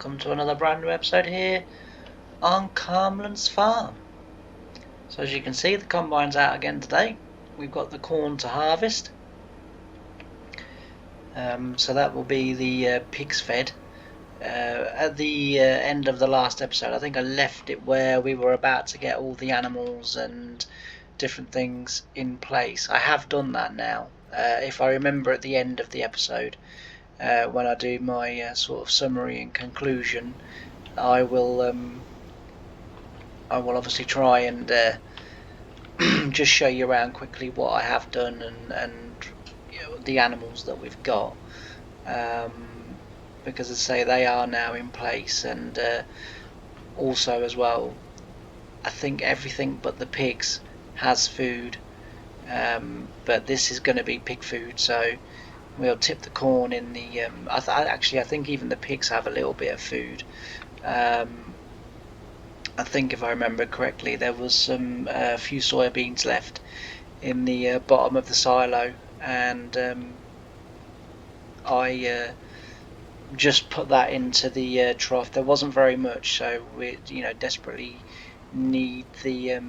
welcome to another brand new episode here on Carmlands Farm. So as you can see, the combine's out again today. We've got the corn to harvest, so that will be the pigs fed. At the end of the last episode, I think I left it where we were about to get all the animals and different things in place. I have done that now. If I remember at the end of the episode, when I do my sort of summary and conclusion, I will obviously try and just show you around quickly what I have done and the animals that we've got, because as I say, they are now in place, and also as well, I think everything but the pigs has food, but this is going to be pig food, so we'll tip the corn in the I think even the pigs have a little bit of food. I think if I remember correctly, there was some few soybeans left in the bottom of the silo, and I just put that into the trough. There wasn't very much, so we desperately need the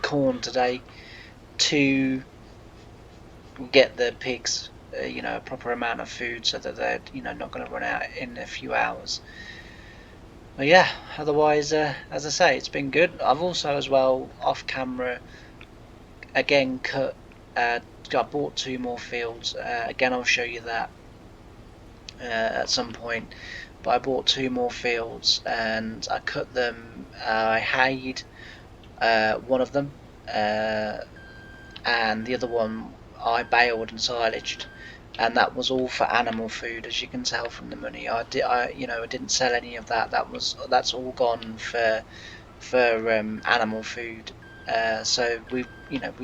corn today to get the pigs a proper amount of food, so that they're not going to run out in a few hours. But yeah, otherwise, as I say, it's been good. I've also as well, off camera, again cut. I bought 2 more fields. Again, I'll show you that at some point. But I bought 2 more fields and I cut them. I hayed one of them, and the other one I baled and silaged, and that was all for animal food, as you can tell from the money. I didn't sell any of that. That's all gone for animal food. So we've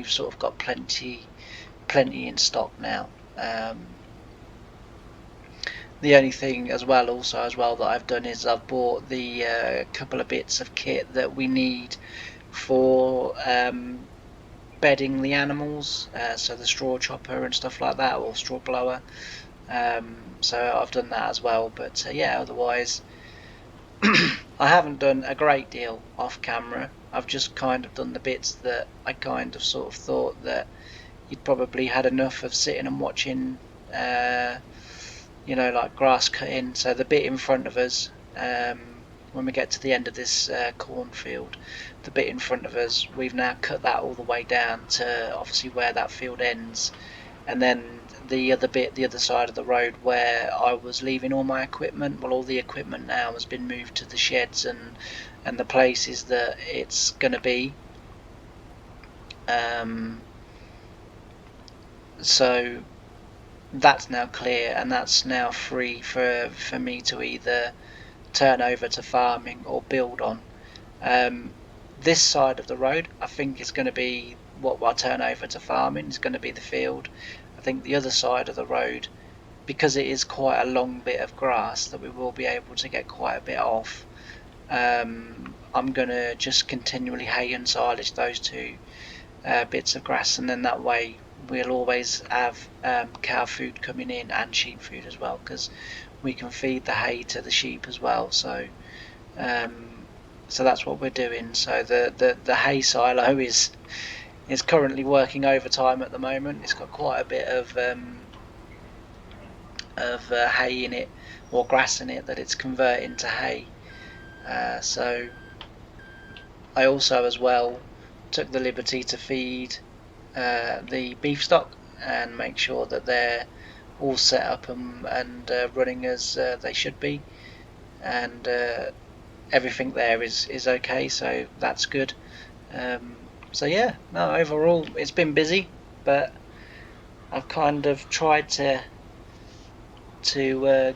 sort of got plenty in stock now. The only thing as well that I've done is I've bought the couple of bits of kit that we need for bedding the animals, so the straw chopper and stuff like that, or straw blower. So I've done that as well, but yeah, otherwise I haven't done a great deal off camera. I've just kind of done the bits that I kind of sort of thought that you'd probably had enough of sitting and watching, like grass cutting. So the bit in front of us, when we get to the end of this cornfield, the bit in front of us, we've now cut that all the way down to obviously where that field ends, and then the other bit, the other side of the road where I was leaving all my equipment, well, all the equipment now has been moved to the sheds and the places that it's going to be. So that's now clear, and that's now free for me to either turn over to farming or build on. This side of the road, I think, is going to be what I turn over to farming. It's going to be the field. I think the other side of the road, because it is quite a long bit of grass that we will be able to get quite a bit off, I'm going to just continually hay and silage those 2 bits of grass, and then that way we'll always have cow food coming in and sheep food as well, because we can feed the hay to the sheep as well. So that's what we're doing. So the hay silo is currently working overtime at the moment. It's got quite a bit of hay in it, or grass in it, that it's converting to hay. So I also as well took the liberty to feed the beef stock and make sure that they're all set up and running as they should be, and everything there is okay, so that's good. So yeah, no, overall it's been busy, but I've kind of tried to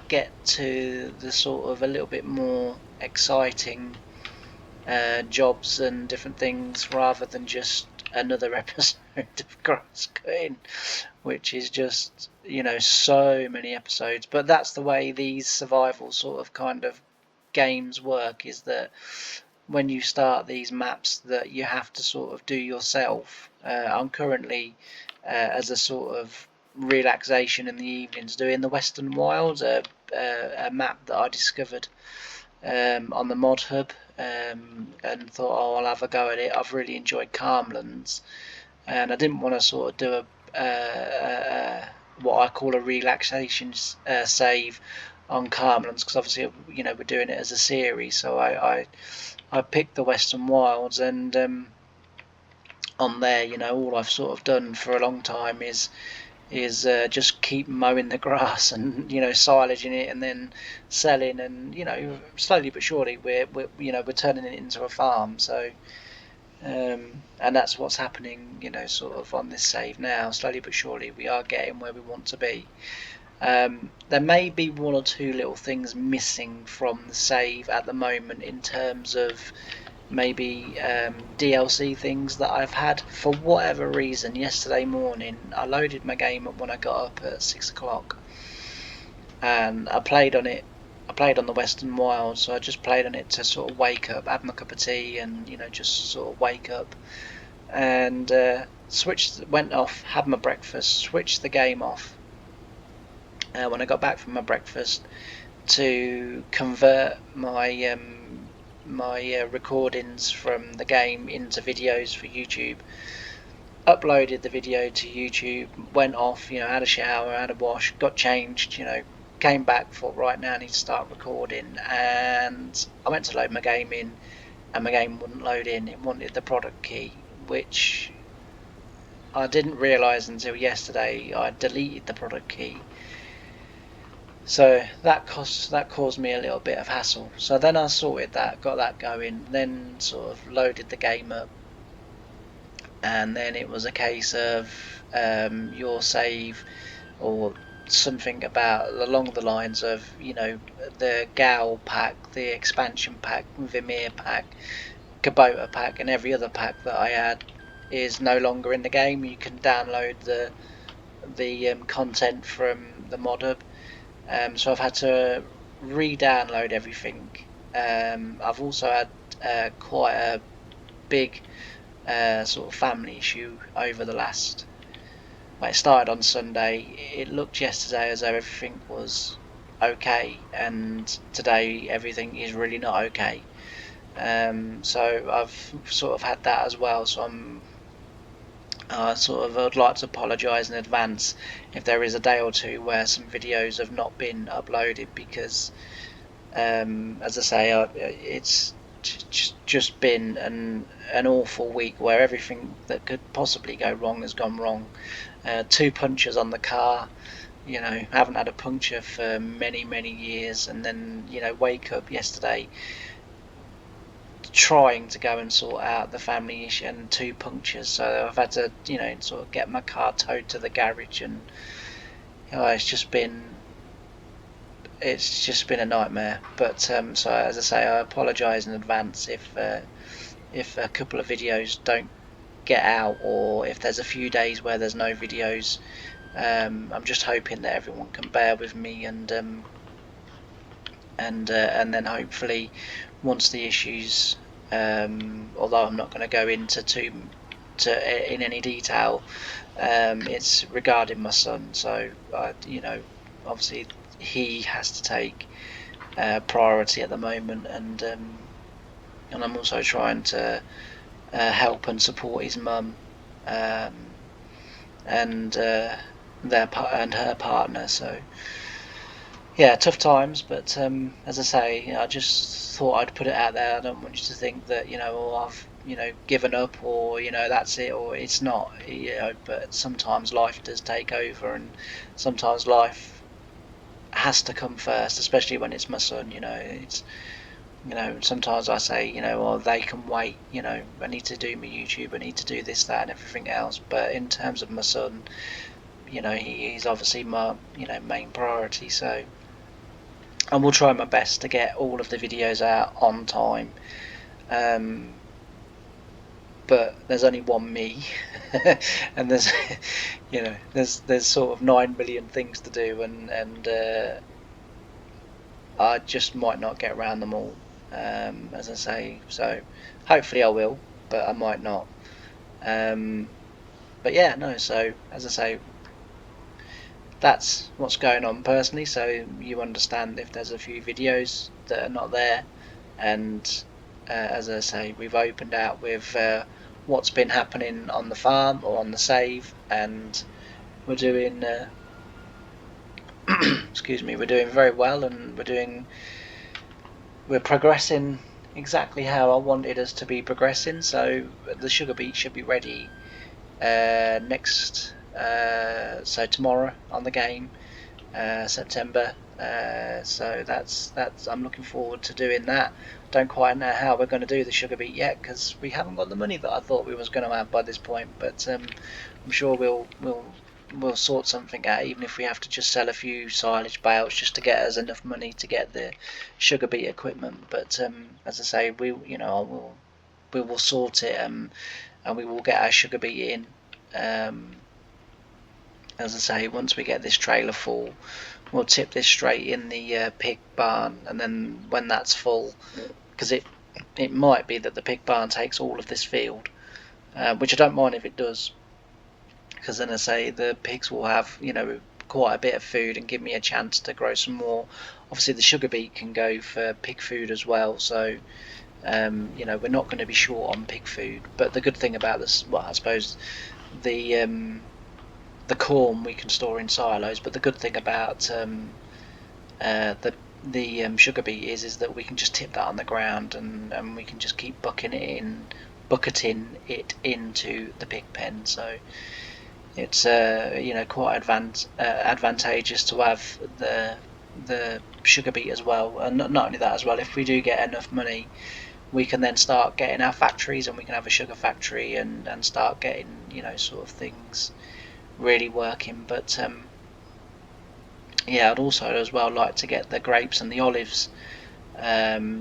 get to the sort of a little bit more exciting jobs and different things, rather than just another episode of grass cutting, which is just so many episodes. But that's the way these survival sort of kind of games work, is that when you start these maps that you have to sort of do yourself. I'm currently as a sort of relaxation in the evenings doing the Western Wilds, a map that I discovered on the Mod Hub, and thought, oh, I'll have a go at it. I've really enjoyed Calmlands, and I didn't want to sort of do what I call a relaxation save on Calmlands, because obviously, you know, we're doing it as a series. So I picked the Western Wilds, and on there, you know, all I've sort of done for a long time is just keep mowing the grass and, you know, silaging it and then selling, and, you know, slowly but surely we're turning it into a farm. So and that's what's happening, you know, sort of on this save now. Slowly but surely we are getting where we want to be. There may be one or two little things missing from the save at the moment in terms of maybe DLC things that I've had. For whatever reason, yesterday morning I loaded my game up when I got up at 6 o'clock, and I played on it. I played on the Western Wilds, so I just played on it to sort of wake up, have my cup of tea, and, you know, just sort of wake up. And went off, had my breakfast, switched the game off. When I got back from my breakfast, to convert my recordings from the game into videos for YouTube, uploaded the video to YouTube, went off, you know, had a shower, had a wash, got changed, you know, came back, thought, right, now I need to start recording, and I went to load my game in, and my game wouldn't load in. It wanted the product key, which I didn't realise until yesterday. I deleted the product key, so that caused me a little bit of hassle. So then I sorted that, got that going, then sort of loaded the game up, and then it was a case of your save, or something about along the lines of, you know, the Gal pack, the expansion pack, Vimir pack, Kubota pack, and every other pack that I had is no longer in the game. You can download the content from the Mod Hub. So I've had to re-download everything. I've also had quite a big sort of family issue over the last. Well, it started on Sunday. It looked yesterday as though everything was okay, and today everything is really not okay. So I've sort of had that as well. So I'd like to apologise in advance if there is a day or two where some videos have not been uploaded, because as I say, it's just been an awful week where everything that could possibly go wrong has gone wrong. 2 punctures on the car, you know, haven't had a puncture for many years, and then, you know, wake up yesterday trying to go and sort out the family issue, and 2 punctures. So I've had to, you know, sort of get my car towed to the garage, and, you know, it's just been a nightmare. But so as I say, I apologise in advance if a couple of videos don't get out, or if there's a few days where there's no videos. I'm just hoping that everyone can bear with me, and then hopefully, once the issues, although I'm not going to go into in any detail, it's regarding my son. So you know, obviously he has to take priority at the moment, and I'm also trying to help and support his mum, and her partner. So yeah, tough times, but as I say, you know, I just thought I'd put it out there. I don't want you to think that, you know, oh, I've, you know, given up, or, you know, that's it, or it's not, you know. But sometimes life does take over, and sometimes life has to come first, especially when it's my son. You know, it's, you know, sometimes I say, you know, well, they can wait, you know, I need to do my YouTube, I need to do this, that, and everything else. But in terms of my son, you know, he's obviously my, you know, main priority. So I will try my best to get all of the videos out on time. But there's only one me, and there's, you know, there's sort of 9 million things to do, and I just might not get around them all, as I say. So hopefully I will, but I might not. But yeah, no. So as I say, that's what's going on personally. So you understand if there's a few videos that are not there, and as I say, we've opened out with what's been happening on the farm or on the save, and we're doing excuse me, we're doing very well, and we're progressing exactly how I wanted us to be progressing. So the sugar beet should be ready so tomorrow on the game, September. So that's I'm looking forward to doing that. Don't quite know how we're going to do the sugar beet yet, because we haven't got the money that I thought we was going to have by this point. But I'm sure we'll sort something out, even if we have to just sell a few silage bales just to get us enough money to get the sugar beet equipment. But as I say, we will sort it, and we will get our sugar beet in. As I say, once we get this trailer full, we'll tip this straight in the pig barn, and then when that's full, because it might be that the pig barn takes all of this field, which I don't mind if it does, because then I say the pigs will have quite a bit of food and give me a chance to grow some more. Obviously, the sugar beet can go for pig food as well, so we're not going to be short on pig food. But the good thing about this, well, I suppose the corn we can store in silos, but the good thing about the sugar beet is that we can just tip that on the ground, and we can just keep bucketing it into the pig pen. So it's quite advantageous to have the sugar beet as well. And not only that as well, if we do get enough money, we can then start getting our factories, and we can have a sugar factory, and start getting sort of things really working. But yeah, I'd also as well like to get the grapes and the olives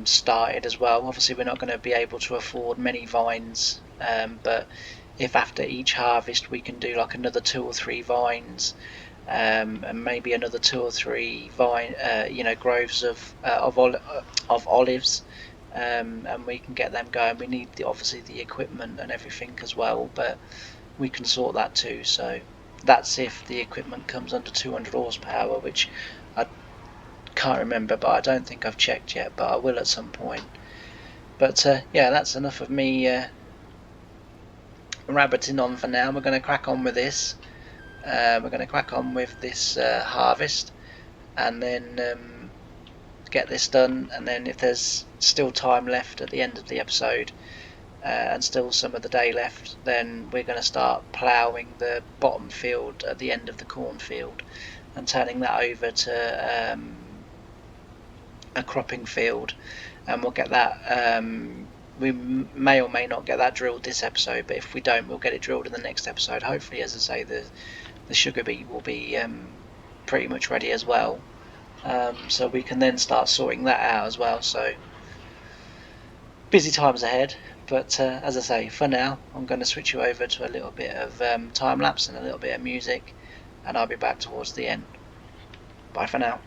started as well. Obviously, we're not going to be able to afford many vines, but if after each harvest we can do like another 2 or 3 vines, and maybe another 2 or 3 groves of olives, and we can get them going. We need obviously the equipment and everything as well, but we can sort that too. So that's if the equipment comes under 200 horsepower, which I can't remember, but I don't think I've checked yet, but I will at some point. But yeah, that's enough of me rabbiting on for now. We're going to crack on with this. We're going to crack on with this harvest, and then get this done. And then if there's still time left at the end of the episode, and still some of the day left, then we're going to start ploughing the bottom field at the end of the cornfield and turning that over to a cropping field, and we'll get that. We may or may not get that drilled this episode, but if we don't, we'll get it drilled in the next episode. Hopefully, as I say, the sugar beet will be pretty much ready as well, so we can then start sorting that out as well. So busy times ahead. But as I say, for now, I'm going to switch you over to a little bit of time lapse and a little bit of music, and I'll be back towards the end. Bye for now.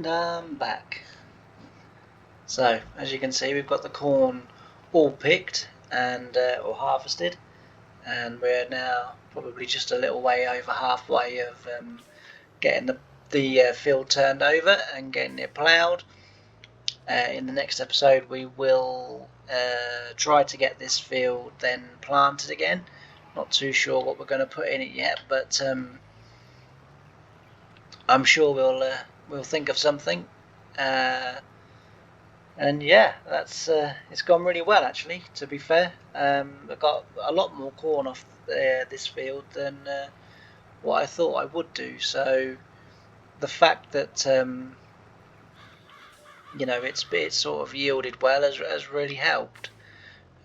And I'm back. So, as you can see, we've got the corn all picked and or harvested, and we're now probably just a little way over halfway of getting the field turned over and getting it ploughed. In the next episode, we will try to get this field then planted again. Not too sure what we're going to put in it yet, but I'm sure we'll think of something. And yeah, that's it's gone really well actually. To be fair, I got a lot more corn off this field than what I thought I would do. So the fact that it's sort of yielded well has really helped.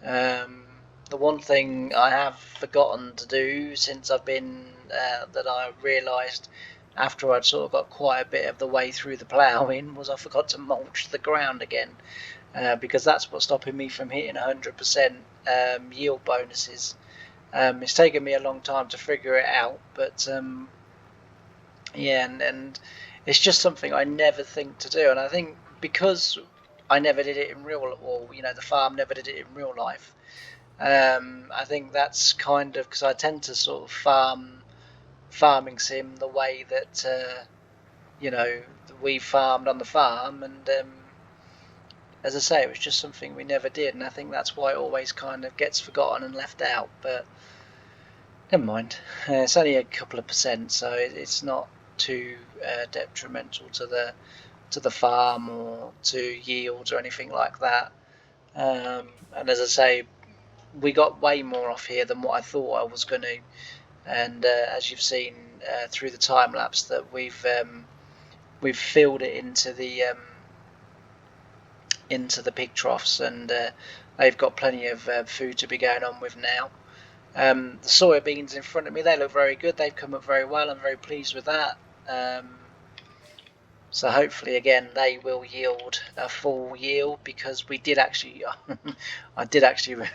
The one thing I have forgotten to do since I've been that I realised after I'd sort of got quite a bit of the way through the ploughing was I forgot to mulch the ground again, because that's what's stopping me from hitting 100% yield bonuses. It's taken me a long time to figure it out, but yeah, and it's just something I never think to do, and I think because I never did it in real, or the farm never did it in real life. I think that's kind of because I tend to sort of farming sim the way that we farmed on the farm, and as I say, it was just something we never did, and I think that's why it always kind of gets forgotten and left out. But never mind, it's only a couple of percent, so it's not too detrimental to the farm or to yields or anything like that. And as I say, we got way more off here than what I thought I was going to. And as you've seen through the time lapse, that we've filled it into the pig troughs, and they've got plenty of food to be going on with now. The soybeans in front of me, they look very good. They've come up very well. I'm very pleased with that. So hopefully again they will yield a full yield, because we did actually I did actually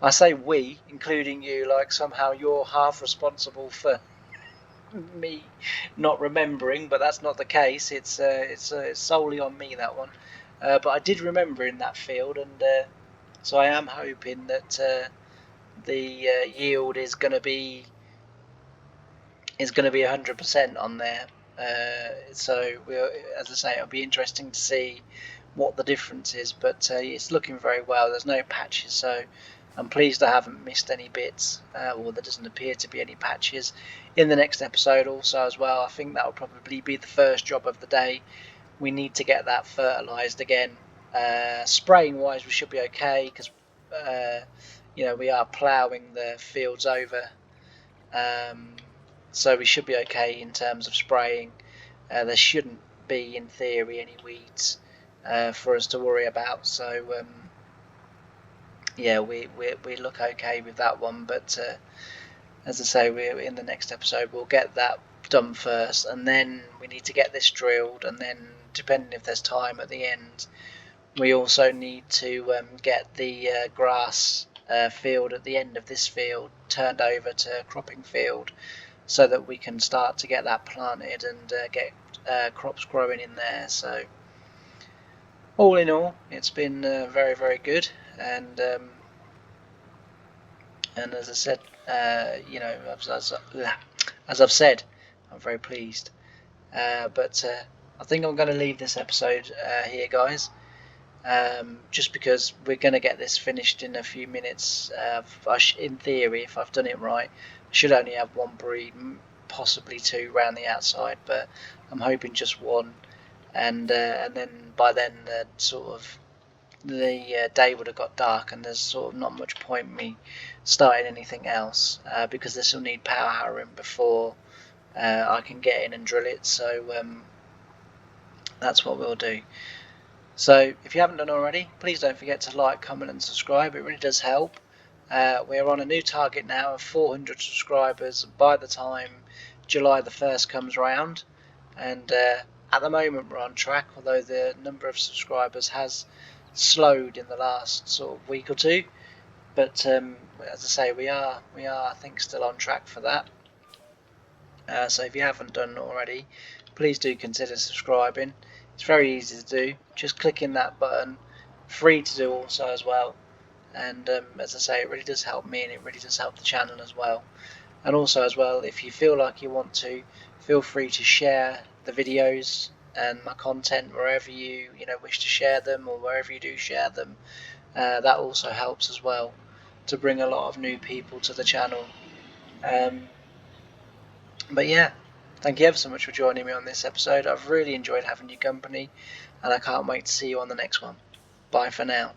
I say we, including you, like somehow you're half responsible for me not remembering, but that's not the case. It's solely on me, that one. But I did remember in that field, and so I am hoping that the yield is going to be 100% on there. So as I say, it'll be interesting to see what the difference is, but it's looking very well. There's no patches, so I'm pleased I haven't missed any bits, or there doesn't appear to be any patches. In the next episode also as well, I think that will probably be the first job of the day. We need to get that fertilised again. Spraying wise, we should be okay, because we are ploughing the fields over. So we should be okay in terms of spraying. There shouldn't be, in theory, any weeds for us to worry about. So yeah, we look okay with that one. But as I say, we're in the next episode. We'll get that done first, and then we need to get this drilled. And then, depending if there's time at the end, we also need to get the grass field at the end of this field turned over to cropping field, so that we can start to get that planted and get crops growing in there. So all in all, it's been very, very good, and as I said, as I've said, I'm very pleased. But I think I'm going to leave this episode here, guys. Just because we're going to get this finished in a few minutes. In theory, if I've done it right, I should only have one breed, possibly two round the outside, but I'm hoping just one, and then by then the day would have got dark, and there's sort of not much point me starting anything else, because this will need power harrowing before I can get in and drill it. So that's what we'll do. So if you haven't done already, please don't forget to like, comment and subscribe. It really does help. We're on a new target now of 400 subscribers by the time July the 1st comes round, and at the moment we're on track, although the number of subscribers has slowed in the last sort of week or two. But as I say, we are I think still on track for that. So if you haven't done already, please do consider subscribing. It's very easy to do, just clicking that button, free to do also as well. And as I say, it really does help me, and it really does help the channel as well. And also as well, if you feel like you want to, feel free to share the videos and my content wherever you wish to share them, or wherever you do share them. That also helps as well to bring a lot of new people to the channel. But yeah, thank you ever so much for joining me on this episode. I've really enjoyed having your company, and I can't wait to see you on the next one. Bye for now.